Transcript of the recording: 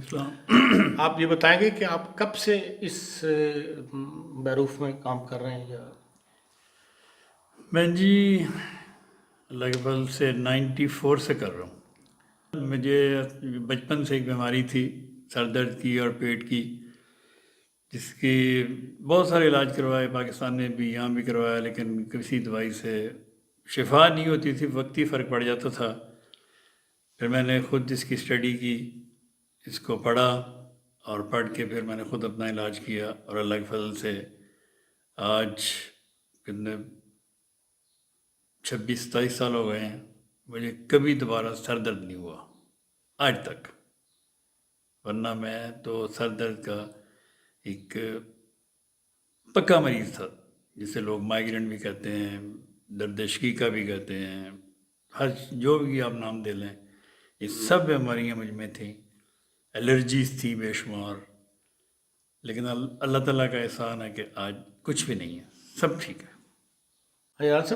السلام۔ آپ یہ بتائیں گے کہ آپ کب سے اس بیروف میں کام کر رہے ہیں یا میں جی لگ بھگ سے 94 سے کر رہا ہوں۔ مجھے بچپن سے ایک بیماری تھی سر درد کی اور پیٹ کی، جس کی بہت سارے علاج کروائے پاکستان میں بھی، یہاں بھی کروایا، لیکن کسی دوائی سے شفا نہیں ہوتی تھی، وقتی فرق پڑ جاتا تھا۔ پھر میں نے خود اس کی اسٹڈی کی، اس کو پڑھا، اور پڑھ کے پھر میں نے خود اپنا علاج کیا، اور اللہ کے فضل سے آج کتنے 26-27 سال ہو گئے ہیں، مجھے کبھی دوبارہ سر درد نہیں ہوا آج تک۔ ورنہ میں تو سر درد کا ایک پکا مریض تھا، جسے لوگ مائیگرین بھی کہتے ہیں، درد عشقی کا بھی کہتے ہیں، ہر جو بھی آپ نام دے لیں، یہ سب بیماریاں مجھ میں تھیں، الرجیز تھی بے شمار۔ لیکن اللہ تعالیٰ کا احسان ہے کہ آج کچھ بھی نہیں ہے، سب ٹھیک ہے۔ حیات صاحب